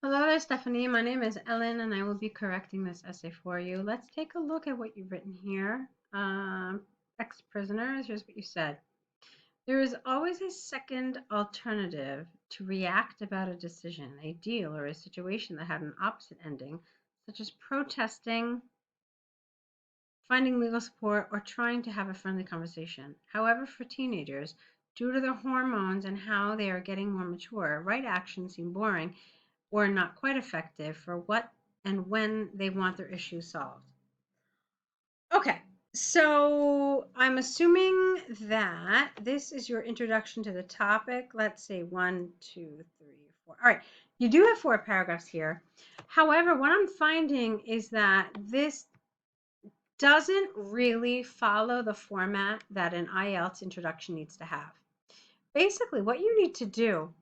Hello there, Stephanie. My name is Ellen, and I will be correcting this essay for you. Let's take a look at what you've written here. Ex-prisoners, here's what you said. There is always a second alternative to react about a decision, a deal, or a situation that had an opposite ending, such as protesting, finding legal support, or trying to have a friendly conversation. However, for teenagers, due to their hormones and how they are getting more mature, right actions seem boring or not quite effective for what and when they want their issue solved. Okay, so I'm assuming that this is your introduction to the topic. Let's say 1, 2, 3, 4. All right, you do have 4 paragraphs here. However, what I'm finding is that this doesn't really follow the format that an IELTS introduction needs to have. Basically, what you need to do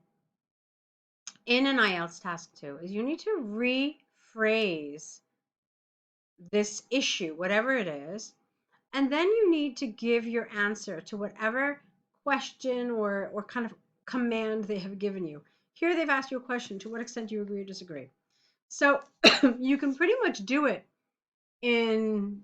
in an IELTS task 2 is you need to rephrase this issue, whatever it is, and then you need to give your answer to whatever question or kind of command they have given you. Here they've asked you a question. To what extent do you agree or disagree? So you can pretty much do it in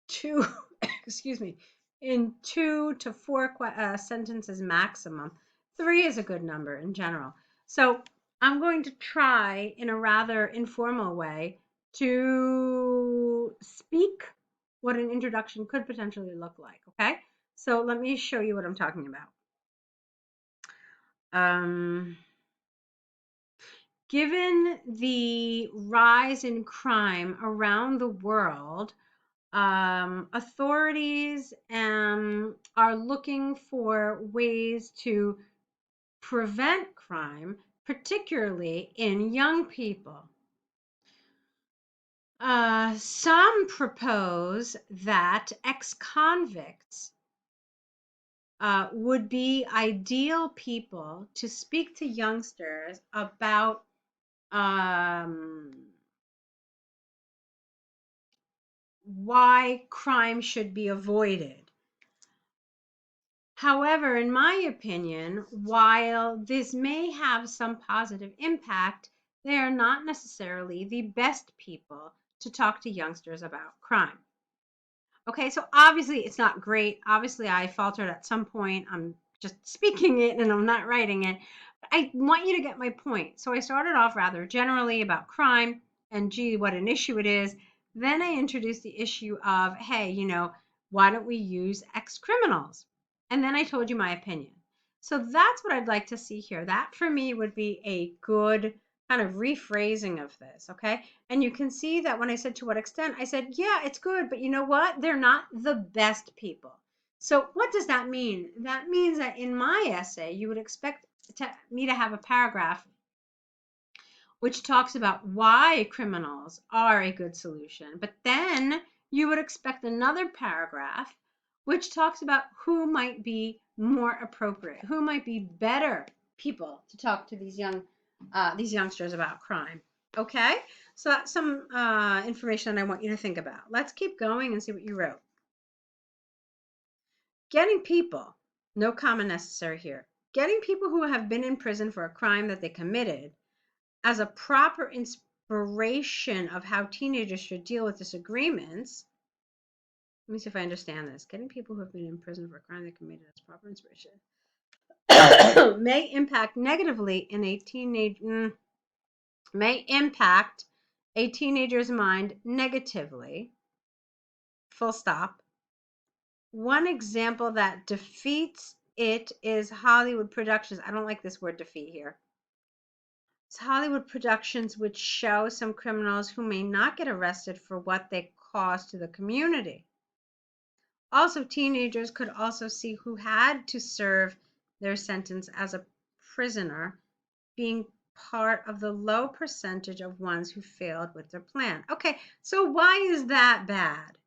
2, excuse me, in 2 to 4 sentences maximum. 3 is a good number in general. So I'm going to try in a rather informal way to speak what an introduction could potentially look like, okay? So let me show you what I'm talking about. Given the rise in crime around the world, authorities are looking for ways to prevent crime, particularly in young people. Some propose that ex-convicts would be ideal people to speak to youngsters about why crime should be avoided. However, in my opinion, while this may have some positive impact, they are not necessarily the best people to talk to youngsters about crime. Okay, so obviously it's not great. Obviously, I faltered at some point. I'm just speaking it and I'm not writing it. But I want you to get my point. So I started off rather generally about crime and gee, what an issue it is. Then I introduced the issue of, hey, why don't we use ex-criminals? And then I told you my opinion. So that's what I'd like to see here. That for me would be a good kind of rephrasing of this, okay? And you can see that when I said to what extent, I said, yeah, it's good, but you know what? They're not the best people. So what does that mean? That means that in my essay, you would expect me to have a paragraph which talks about why criminals are a good solution. But then you would expect another paragraph which talks about who might be more appropriate, who might be better people to talk to these youngsters about crime. Okay, so that's some information that I want you to think about. Let's keep going and see what you wrote. Getting people, no comma necessary here. Getting people who have been in prison for a crime that they committed as a proper inspiration of how teenagers should deal with disagreements. Let me see if I understand this. Getting people who have been in prison for a crime they committed as proper inspiration may impact negatively in a may impact a teenager's mind negatively. Full stop. One example that defeats it is Hollywood productions. I don't like this word defeat here. It's Hollywood productions which show some criminals who may not get arrested for what they cause to the community. Also, teenagers could also see who had to serve their sentence as a prisoner being part of the low percentage of ones who failed with their plan. Okay, so why is that bad?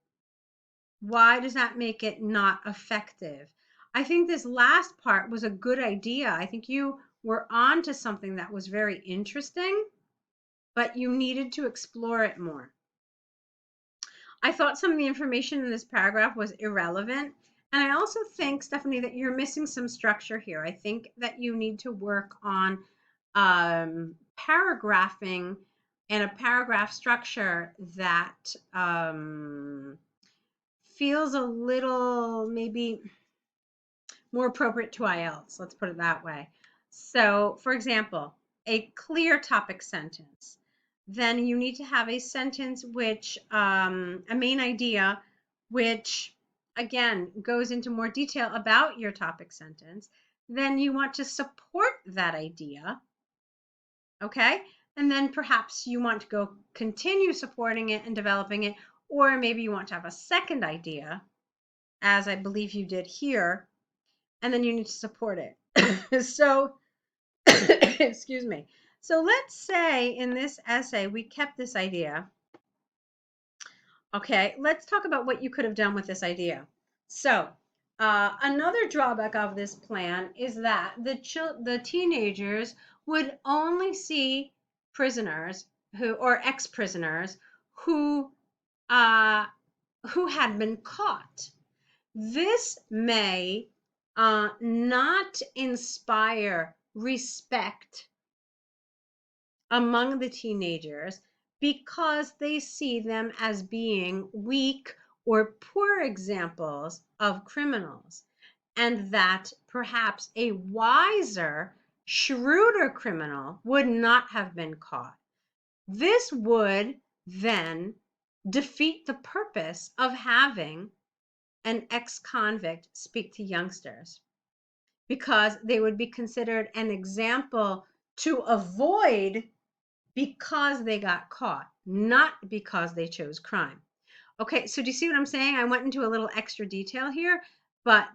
Why does that make it not effective? I think this last part was a good idea. I think you were on to something that was very interesting, but you needed to explore it more. I thought some of the information in this paragraph was irrelevant. And I also think, Sthefanie, that you're missing some structure here. I think that you need to work on paragraphing and a paragraph structure that feels a little maybe more appropriate to IELTS. Let's put it that way. So, for example, a clear topic sentence. Then you need to have a sentence which, a main idea, which again goes into more detail about your topic sentence. Then you want to support that idea. Okay. And then perhaps you want to go continue supporting it and developing it, or maybe you want to have a second idea, as I believe you did here, and then you need to support it. So, excuse me. So let's say in this essay, we kept this idea. Okay, let's talk about what you could have done with this idea. So, another drawback of this plan is that the teenagers would only see prisoners or ex-prisoners who had been caught. This may not inspire respect among the teenagers because they see them as being weak or poor examples of criminals, and that perhaps a wiser, shrewder criminal would not have been caught. This would then defeat the purpose of having an ex-convict speak to youngsters, because they would be considered an example to avoid because they got caught, not because they chose crime. Okay, so do you see what I'm saying? I went into a little extra detail here, but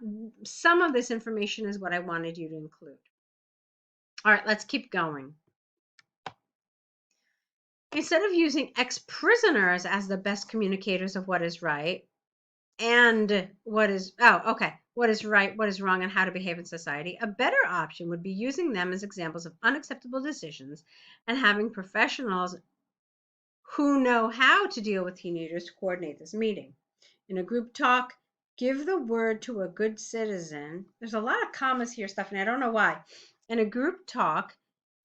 some of this information is what I wanted you to include. All right, let's keep going. Instead of using ex-prisoners as the best communicators of what is right, and what is right, what is wrong, and how to behave in society, a better option would be using them as examples of unacceptable decisions and having professionals who know how to deal with teenagers to coordinate this meeting. In a group talk, give the word to a good citizen. There's a lot of commas here, Sthefanie. I don't know why. In a group talk,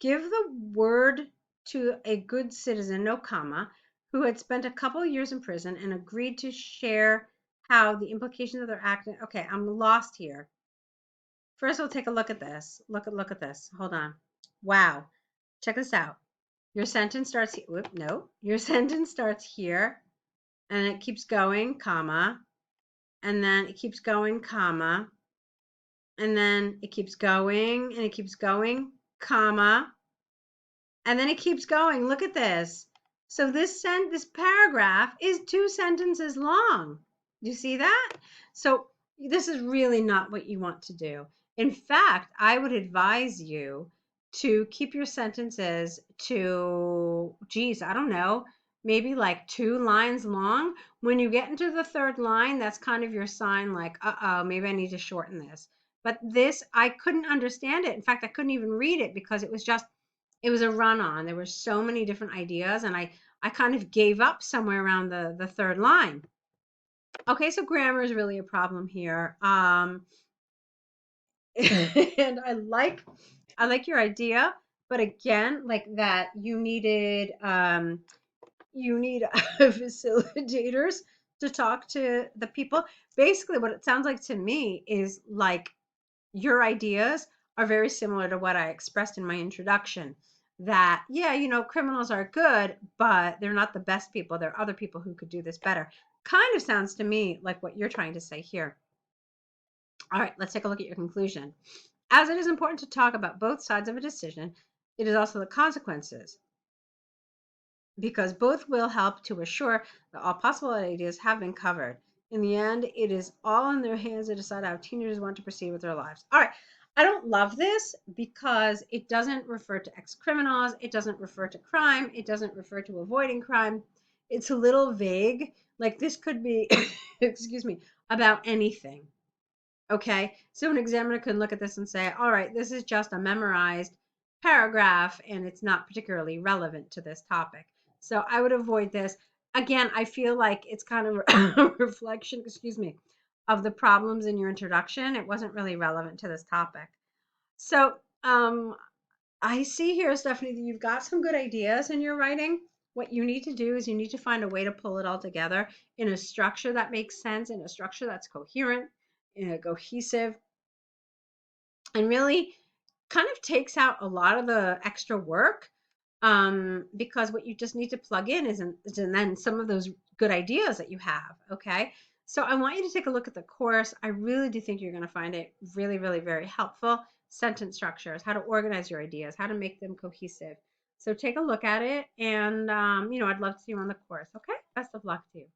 give the word to a good citizen, no comma, who had spent a couple of years in prison and agreed to share how the implications of their act. Okay, I'm lost here. First, we'll take a look at this. Look at this. Hold on. Wow. Check this out. Your sentence starts here. Whoop, no. Your sentence starts here, and it keeps going, comma, and then it keeps going, comma, and then it keeps going, and it keeps going, comma, and then it keeps going. Look at this. So this paragraph is 2 sentences long. Do you see that? So this is really not what you want to do. In fact, I would advise you to keep your sentences to, geez, I don't know, maybe like 2 lines long. When you get into the 3rd line, that's kind of your sign like, uh-oh, maybe I need to shorten this. But this, I couldn't understand it. In fact, I couldn't even read it because it was a run on. There were so many different ideas, and I kind of gave up somewhere around the 3rd line. Okay, so grammar is really a problem here. And I like your idea, but again, like that you need facilitators to talk to the people. Basically, what it sounds like to me is like your ideas are very similar to what I expressed in my introduction. That, yeah, criminals are good, but they're not the best people. There are other people who could do this better. Kind of sounds to me like what you're trying to say here. All right, let's take a look at your conclusion. As it is important to talk about both sides of a decision, it is also the consequences, because both will help to assure that all possible ideas have been covered. In the end, it is all in their hands to decide how teenagers want to proceed with their lives. All right. I don't love this because it doesn't refer to ex-criminals. It doesn't refer to crime. It doesn't refer to avoiding crime. It's a little vague. Like this could be, excuse me, about anything. Okay. So an examiner could look at this and say, all right, this is just a memorized paragraph and it's not particularly relevant to this topic. So I would avoid this. Again, I feel like it's kind of a reflection, excuse me, of the problems in your introduction. It wasn't really relevant to this topic. So I see here, Stephanie, that you've got some good ideas in your writing. What you need to do is you need to find a way to pull it all together in a structure that makes sense, in a structure that's coherent, in a cohesive, and really kind of takes out a lot of the extra work, because what you just need to plug in is and then some of those good ideas that you have. Okay, so I want you to take a look at the course. I really do think you're going to find it really, really very helpful. Sentence structures, how to organize your ideas, how to make them cohesive. So take a look at it, and I'd love to see you on the course. Okay, best of luck to you.